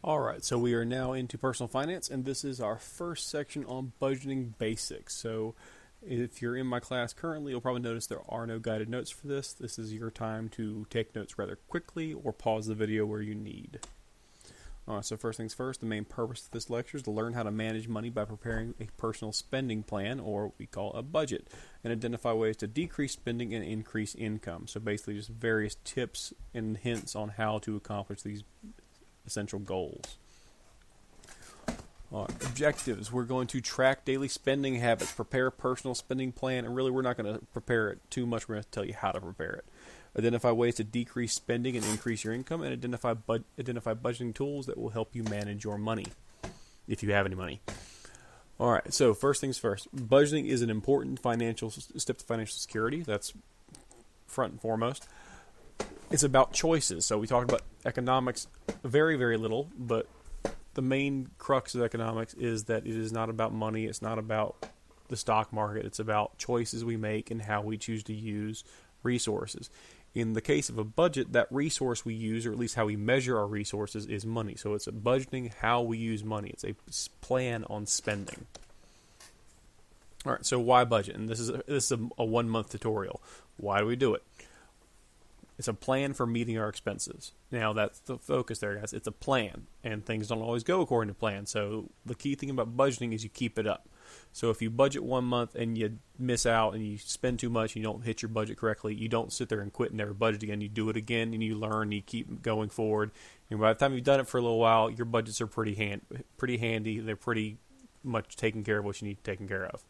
All right, so we are now into personal finance, and this is our first section on budgeting basics. So, if you're in my class currently, you'll probably notice there are no guided notes for this. This is your time to take notes rather quickly or pause the video where you need. So first things first, the main purpose of this lecture is to learn how to manage money by preparing a personal spending plan, or what we call a budget, and identify ways to decrease spending and increase income. So basically just various tips and hints on how to accomplish these essential goals. Objectives. We're going to track daily spending habits, prepare a personal spending plan, and really we're not going to prepare it too much. We're going to tell you how to prepare it. Identify ways to decrease spending and increase your income, and identify budgeting tools that will help you manage your money, if you have any money. All right, so first things first. Budgeting is an important financial step to financial security. That's front and foremost. It's about choices. So we talked about economics very, very little, but the main crux of economics is that it is not about money. It's not about the stock market. It's about choices we make and how we choose to use resources. In the case of a budget, that resource we use, or at least how we measure our resources, is money. So it's a budgeting how we use money. It's a plan on spending. All right, so why budget? And this is a 1 month tutorial. Why do we do it? It's a plan for meeting our expenses. Now, that's the focus there, guys. It's a plan, and things don't always go according to plan. So the key thing about budgeting is you keep it up. So if you budget 1 month and you miss out and you spend too much and you don't hit your budget correctly, you don't sit there and quit and never budget again. You do it again and you learn and you keep going forward. And by the time you've done it for a little while, your budgets are pretty handy. They're pretty much taking care of what you need taken care of.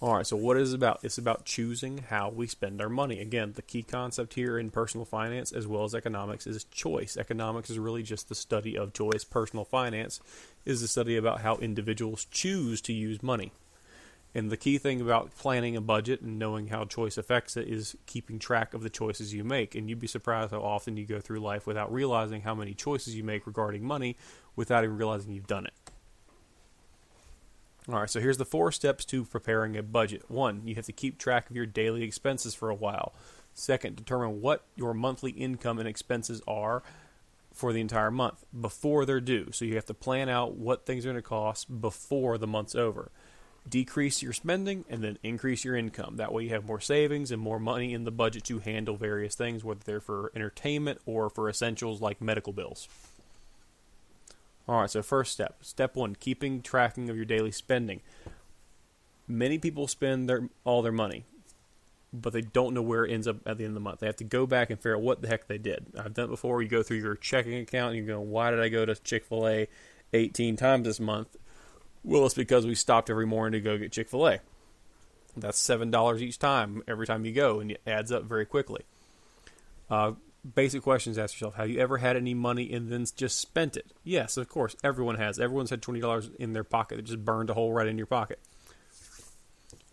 All right, so what is it about? It's about choosing how we spend our money. Again, the key concept here in personal finance as well as economics is choice. Economics is really just the study of choice. Personal finance is the study about how individuals choose to use money. And the key thing about planning a budget and knowing how choice affects it is keeping track of the choices you make. And you'd be surprised how often you go through life without realizing how many choices you make regarding money without even realizing you've done it. All right, so here's the 4 steps to preparing a budget. 1, you have to keep track of your daily expenses for a while. 2nd, determine what your monthly income and expenses are for the entire month before they're due. So you have to plan out what things are going to cost before the month's over. Decrease your spending and then increase your income. That way you have more savings and more money in the budget to handle various things, whether they're for entertainment or for essentials like medical bills. All right, so first step. Step 1, keeping tracking of your daily spending. Many people spend all their money, but they don't know where it ends up at the end of the month. They have to go back and figure out what the heck they did. I've done it before. You go through your checking account and you go, why did I go to Chick-fil-A 18 times this month? Well, it's because we stopped every morning to go get Chick-fil-A. That's $7 each time, every time you go, and it adds up very quickly. Basic questions, ask yourself, have you ever had any money and then just spent it? Yes, of course, everyone has. Everyone's had $20 in their pocket that just burned a hole right in your pocket.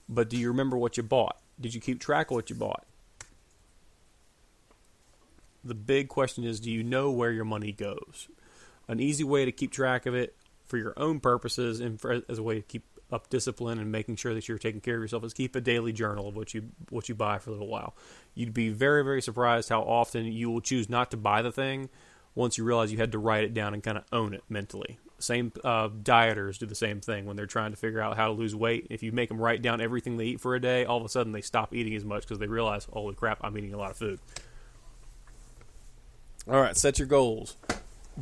But do you remember what you bought? Did you keep track of what you bought? The big question is, do you know where your money goes? An easy way to keep track of it for your own purposes and as a way to keep up discipline and making sure that you're taking care of yourself is keep a daily journal of what you buy for a little while. You'd be very, very surprised how often you will choose not to buy the thing once you realize you had to write it down and kind of own it mentally. Same dieters do the same thing when they're trying to figure out how to lose weight. If you make them write down everything they eat for a day, all of a sudden they stop eating as much because they realize, holy crap, I'm eating a lot of food. All right, set your goals.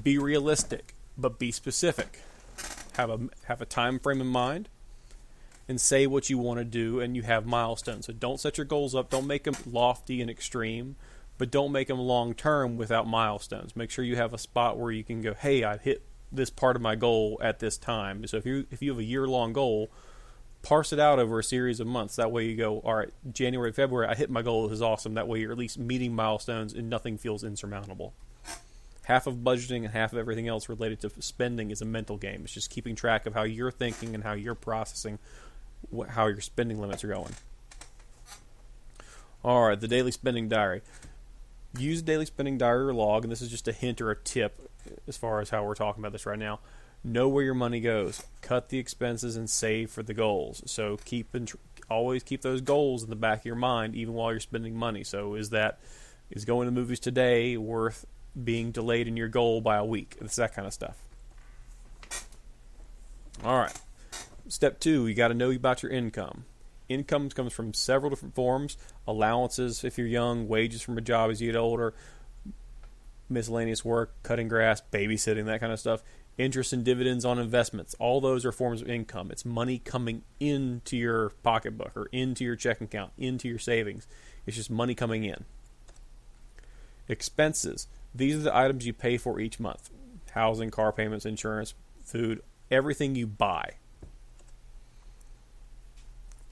Be realistic, but be specific. Have a time frame in mind. And say what you want to do, and you have milestones. So don't set your goals up. Don't make them lofty and extreme, but don't make them long-term without milestones. Make sure you have a spot where you can go, hey, I've hit this part of my goal at this time. So if you have a year-long goal, parse it out over a series of months. That way you go, all right, January, February, I hit my goal. This is awesome. That way you're at least meeting milestones and nothing feels insurmountable. Half of budgeting and half of everything else related to spending is a mental game. It's just keeping track of how you're thinking and how you're processing how your spending limits are going. All right, the daily spending diary. Use daily spending diary or log, and this is just a hint or a tip as far as how we're talking about this right now. Know where your money goes. Cut the expenses and save for the goals. So always keep those goals in the back of your mind, even while you're spending money. So is going to movies today worth being delayed in your goal by a week. It's that kind of stuff. All right. Step 2, you got to know about your income. Income comes from several different forms. Allowances if you're young, wages from a job as you get older, miscellaneous work, cutting grass, babysitting, that kind of stuff. Interest and dividends on investments. All those are forms of income. It's money coming into your pocketbook or into your checking account, into your savings. It's just money coming in. Expenses. These are the items you pay for each month. Housing, car payments, insurance, food, everything you buy.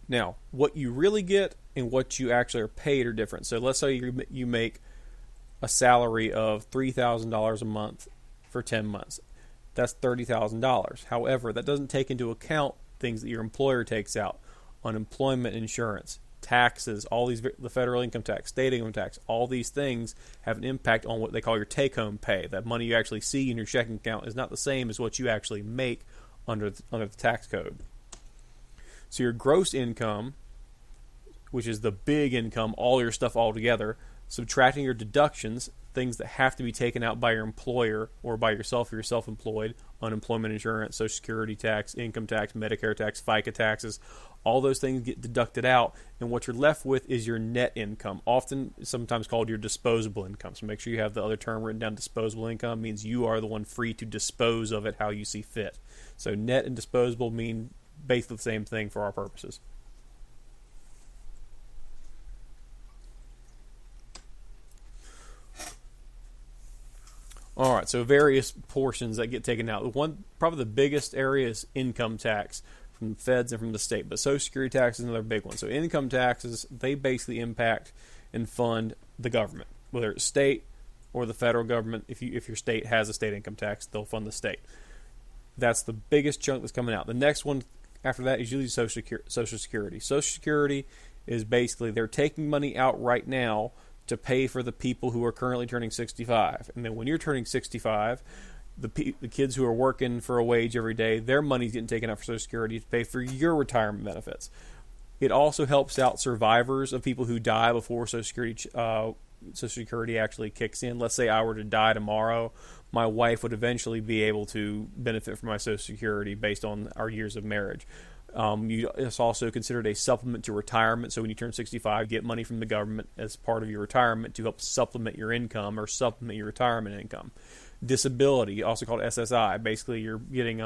Now, what you really get and what you actually are paid are different. So let's say you make a salary of $3,000 a month for 10 months. That's $30,000. However, that doesn't take into account things that your employer takes out. Unemployment insurance, taxes, all these, the federal income tax, state income tax, all these things have an impact on what they call your take-home pay. That money you actually see in your checking account is not the same as what you actually make under the tax code. So your gross income, which is the big income, all your stuff all together, subtracting your deductions, things that have to be taken out by your employer or by yourself if you're self-employed, unemployment insurance, Social Security tax, income tax, Medicare tax, FICA taxes, all those things get deducted out, and what you're left with is your net income, often sometimes called your disposable income. So make sure you have the other term written down. Disposable income means you are the one free to dispose of it how you see fit. So net and disposable mean basically the same thing for our purposes. All right, so various portions that get taken out. Probably the biggest area is income tax from the feds and from the state, but Social Security tax is another big one. So income taxes, they basically impact and fund the government, whether it's state or the federal government. If your state has a state income tax, they'll fund the state. That's the biggest chunk that's coming out. The next one after that is usually Social Security. Social Security is basically they're taking money out right now to pay for the people who are currently turning 65. And then when you're turning 65, the kids who are working for a wage every day, their money's getting taken out for Social Security to pay for your retirement benefits. It also helps out survivors of people who die before Social Security actually kicks in. Let's say I were to die tomorrow, my wife would eventually be able to benefit from my Social Security based on our years of marriage. It's also considered a supplement to retirement. So when you turn 65, you get money from the government as part of your retirement to help supplement your income or supplement your retirement income. Disability, also called SSI, basically you're getting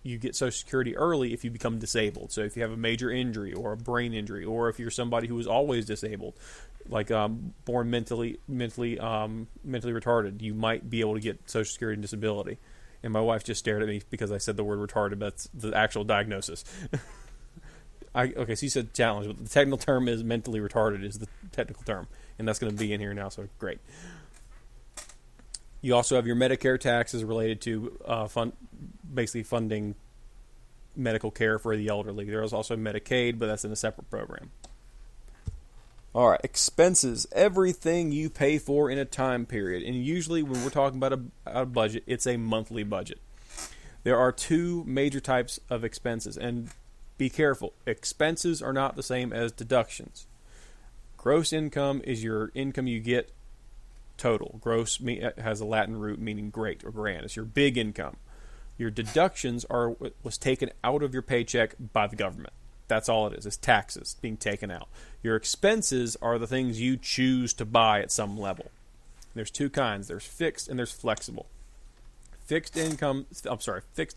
you get Social Security early if you become disabled. So if you have a major injury or a brain injury, or if you're somebody who was always disabled, like born mentally retarded, you might be able to get Social Security and disability. And my wife just stared at me because I said the word retarded, but that's the actual diagnosis. Okay, so you said challenge, but the technical term is mentally retarded is the technical term, and that's going to be in here now, so great. You also have your Medicare taxes related to basically funding medical care for the elderly. There is also Medicaid, but that's in a separate program. All right, expenses, everything you pay for in a time period. And usually when we're talking about a budget, it's a monthly budget. There are two major types of expenses, and be careful. Expenses are not the same as deductions. Gross income is your income you get total. Gross has a Latin root meaning great or grand. It's your big income. Your deductions are what was taken out of your paycheck by the government. That's all it is. It's taxes being taken out. Your expenses are the things you choose to buy at some level. There's two kinds. There's fixed and there's flexible. Fixed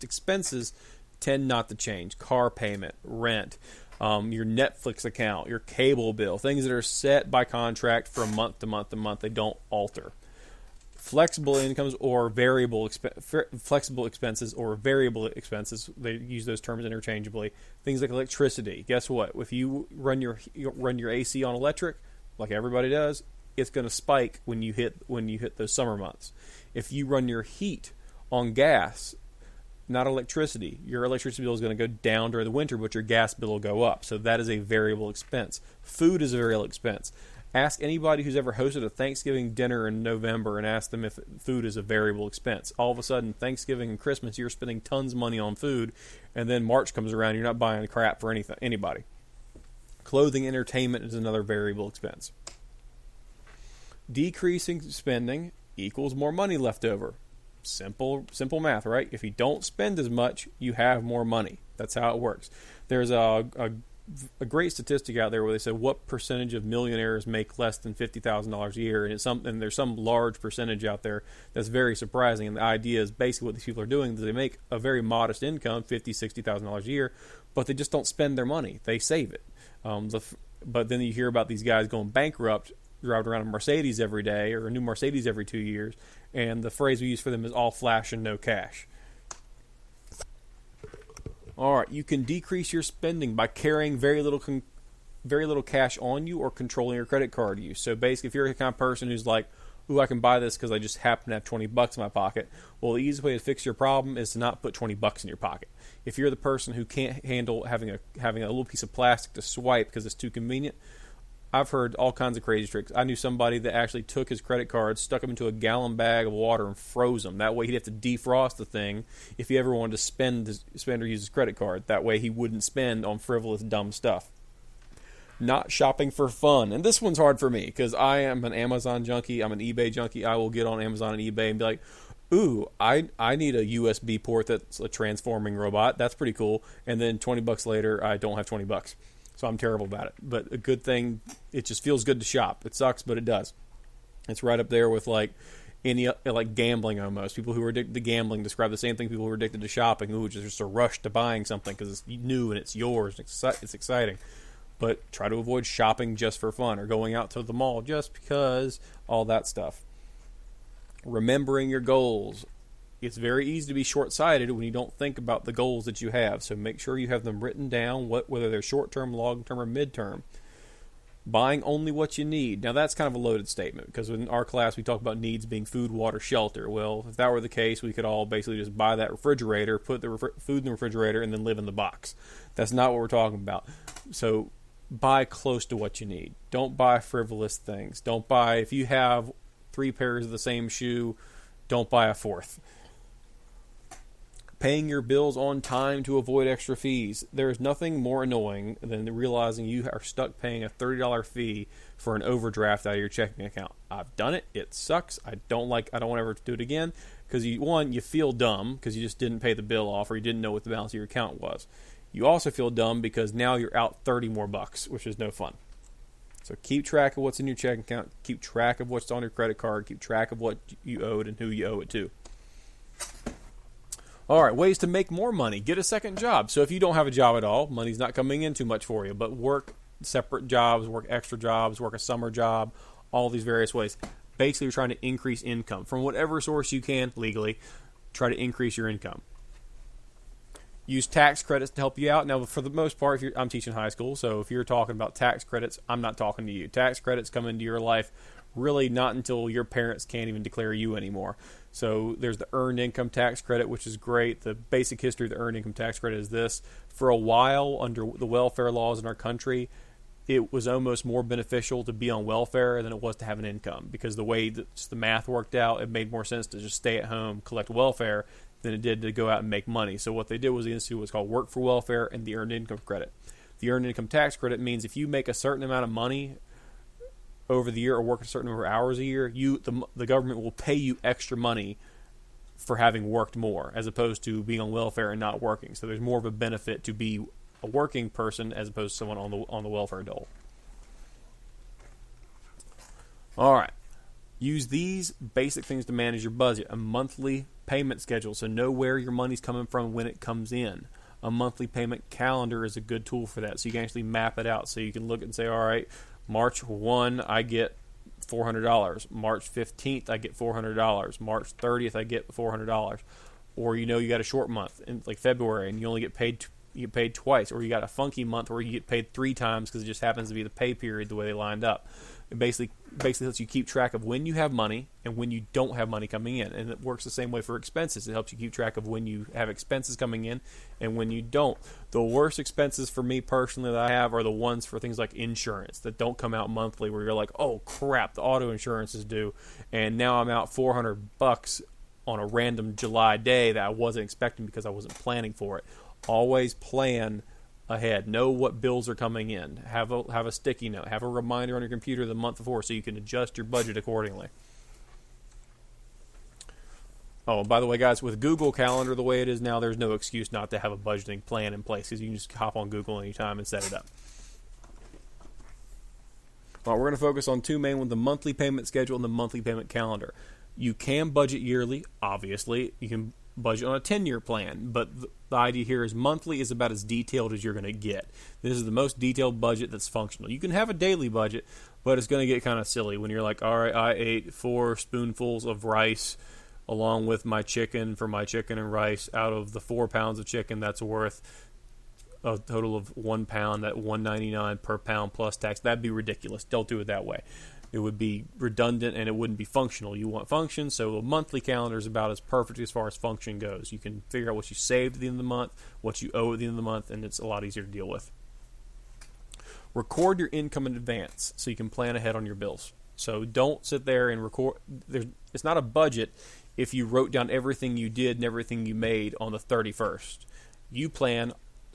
expenses tend not to change. Car payment, rent, your Netflix account, your cable bill, things that are set by contract from month to month to month. They don't alter. Flexible incomes or flexible expenses or variable expenses, they use those terms interchangeably. Things like electricity. Guess what? If you run your AC on electric, like everybody does, it's going to spike when you hit those summer months. If you run your heat on gas, not electricity, your electricity bill is going to go down during the winter, but your gas bill will go up. So that is a variable expense. Food is a variable expense. Ask anybody who's ever hosted a Thanksgiving dinner in November and ask them if food is a variable expense. All of a sudden, Thanksgiving and Christmas, you're spending tons of money on food, and then March comes around, you're not buying crap for anybody. Clothing, entertainment is another variable expense. Decreasing spending equals more money left over. Simple math, right? If you don't spend as much, you have more money. That's how it works. There's a great statistic out there where they said what percentage of millionaires make less than $50,000 a year, and there's some large percentage out there that's very surprising. And the idea is basically what these people are doing is they make a very modest income, $50,000-$60,000 a year, but they just don't spend their money. They save it. But then you hear about these guys going bankrupt, driving around a Mercedes every day or a new Mercedes every 2 years, and the phrase we use for them is all flash and no cash. All right, you can decrease your spending by carrying very little cash on you or controlling your credit card use. So basically, if you're the kind of person who's like, ooh, I can buy this because I just happen to have $20 in my pocket. Well, the easiest way to fix your problem is to not put $20 in your pocket. If you're the person who can't handle having a little piece of plastic to swipe because it's too convenient, I've heard all kinds of crazy tricks. I knew somebody that actually took his credit card, stuck them into a gallon bag of water, and froze them. That way he'd have to defrost the thing if he ever wanted to spend or use his credit card. That way he wouldn't spend on frivolous, dumb stuff. Not shopping for fun. And this one's hard for me because I am an Amazon junkie. I'm an eBay junkie. I will get on Amazon and eBay and be like, ooh, I need a USB port that's a transforming robot. That's pretty cool. And then $20 later, I don't have $20. So I'm terrible about it. But a good thing, it just feels good to shop. It sucks, but it does. It's right up there with like gambling almost. People who are addicted to gambling describe the same thing people who are addicted to shopping, who is just a rush to buying something because it's new and it's yours and it's exciting. But try to avoid shopping just for fun or going out to the mall just because, all that stuff. Remembering your goals. It's very easy to be short-sighted when you don't think about the goals that you have. So make sure you have them written down, whether they're short-term, long-term, or mid-term. Buying only what you need. Now, that's kind of a loaded statement because in our class we talk about needs being food, water, shelter. Well, if that were the case, we could all basically just buy that refrigerator, put the food in the refrigerator, and then live in the box. That's not what we're talking about. So buy close to what you need. Don't buy frivolous things. Don't buy, if you have 3 pairs of the same shoe, don't buy a 4th. Paying your bills on time to avoid extra fees. There is nothing more annoying than realizing you are stuck paying a $30 fee for an overdraft out of your checking account. I've done it. It sucks. I don't want to ever do it again because you feel dumb because you just didn't pay the bill off or you didn't know what the balance of your account was. You also feel dumb because now you're out $30 more, which is no fun. So keep track of what's in your checking account. Keep track of what's on your credit card. Keep track of what you owed and who you owe it to. All right, ways to make more money. Get a second job. So if you don't have a job at all, money's not coming in too much for you, but work separate jobs, work extra jobs, work a summer job, all these various ways. Basically, you're trying to increase income. From whatever source you can legally, try to increase your income. Use tax credits to help you out. Now, for the most part, I'm teaching high school, so if you're talking about tax credits, I'm not talking to you. Tax credits come into your life really not until your parents can't even declare you anymore. So there's the earned income tax credit, which is great. The basic history of the earned income tax credit is this. For a while, under the welfare laws in our country, it was almost more beneficial to be on welfare than it was to have an income because the way that the math worked out, it made more sense to just stay at home, collect welfare, than it did to go out and make money. So what they did was they instituted what's called work for welfare and the earned income credit. The earned income tax credit means if you make a certain amount of money over the year or work a certain number of hours a year, the government will pay you extra money for having worked more as opposed to being on welfare and not working. So there's more of a benefit to be a working person as opposed to someone on the welfare dole. All right. Use these basic things to manage your budget. A monthly payment schedule, so know where your money's coming from when it comes in. A monthly payment calendar is a good tool for that, so you can actually map it out. So you can look and say, all right, March 1, I get $400. March 15th, I get $400. March 30th, I get $400. Or you got a short month, in like February, and you only get paid twice. Or you got a funky month where you get paid 3 times because it just happens to be the pay period the way they lined up. It basically lets you keep track of when you have money and when you don't have money coming in. And it works the same way for expenses. It helps you keep track of when you have expenses coming in and when you don't. The worst expenses for me personally that I have are the ones for things like insurance that don't come out monthly where you're like, oh crap, the auto insurance is due. And now I'm out $400 on a random July day that I wasn't expecting because I wasn't planning for it. Always plan ahead. Know what bills are coming in. Have a sticky note. Have a reminder on your computer the month before so you can adjust your budget accordingly. Oh, by the way, guys, with Google Calendar the way it is now, there's no excuse not to have a budgeting plan in place because you can just hop on Google anytime and set it up. All right, we're going to focus on two main ones, the monthly payment schedule and the monthly payment calendar. You can budget yearly, obviously. You can budget on a 10-year plan, but the idea here is monthly is about as detailed as you're going to get. This is the most detailed budget that's functional. You can have a daily budget, but it's going to get kind of silly when you're like, all right, I ate 4 spoonfuls of rice along with my chicken for my chicken and rice. Out of the 4 pounds of chicken, that's worth a total of 1 pound at $1.99 per pound plus tax. That'd be ridiculous. Don't do it that way. It would be redundant and it wouldn't be functional. You want function, so a monthly calendar is about as perfect as far as function goes. You can figure out what you saved at the end of the month, what you owe at the end of the month, and it's a lot easier to deal with. Record your income in advance so you can plan ahead on your bills. So don't sit there and record. It's not a budget if you wrote down everything you did and everything you made on the 31st. You plan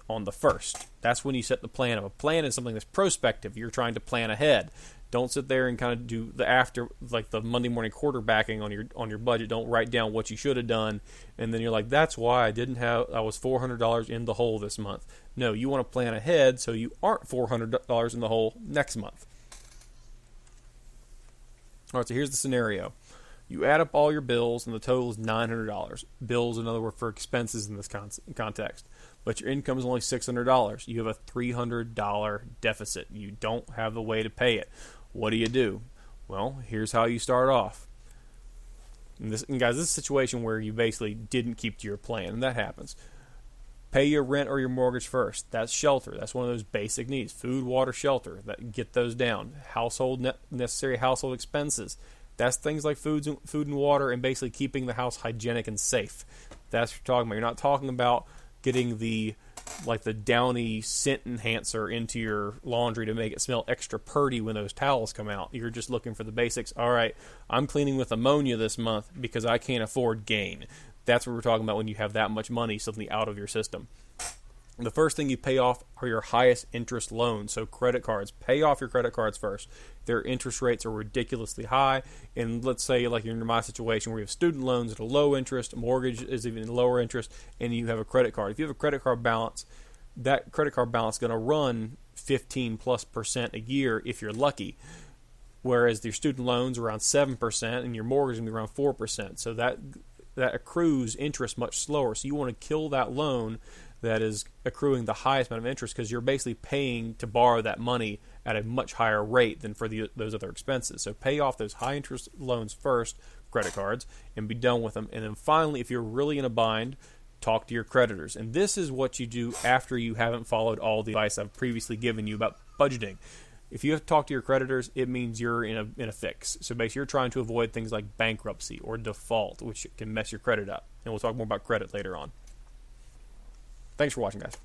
on the 1st. That's when you set the plan up. A plan is something that's prospective. You're trying to plan ahead. Don't sit there and kind of do the after, like the Monday morning quarterbacking on your budget. Don't write down what you should have done, and then you're like, that's why I was $400 in the hole this month. No, you want to plan ahead so you aren't $400 in the hole next month. All right, so here's the scenario. You add up all your bills, and the total is $900. Bills, in other words, for expenses in this context. But your income is only $600. You have a $300 deficit. You don't have the way to pay it. What do? Well, here's how you start off. And guys, this is a situation where you basically didn't keep to your plan, and that happens. Pay your rent or your mortgage first. That's shelter. That's one of those basic needs. Food, water, shelter. Get those down. Necessary household expenses. That's things like food and water, and basically keeping the house hygienic and safe. That's what you're talking about. You're not talking about getting the Downy scent enhancer into your laundry to make it smell extra purty when those towels come out. You're just looking for the basics. All right, I'm cleaning with ammonia this month because I can't afford Gain. That's what we're talking about when you have that much money suddenly out of your system. The first thing you pay off are your highest interest loans. So credit cards. Pay off your credit cards first. Their interest rates are ridiculously high. And let's say like you're in my situation where you have student loans at a low interest, mortgage is even lower interest, and you have a credit card. If you have a credit card balance, that credit card balance is going to run 15+% a year if you're lucky. Whereas your student loans are around 7% and your mortgage is going to be around 4%. So that accrues interest much slower. So you want to kill that loan that is accruing the highest amount of interest because you're basically paying to borrow that money at a much higher rate than for those other expenses. So pay off those high interest loans first, credit cards, and be done with them. And then finally, if you're really in a bind, talk to your creditors. And this is what you do after you haven't followed all the advice I've previously given you about budgeting. If you have to talk to your creditors, it means you're in a fix. So basically, you're trying to avoid things like bankruptcy or default, which can mess your credit up. And we'll talk more about credit later on. Thanks for watching, guys.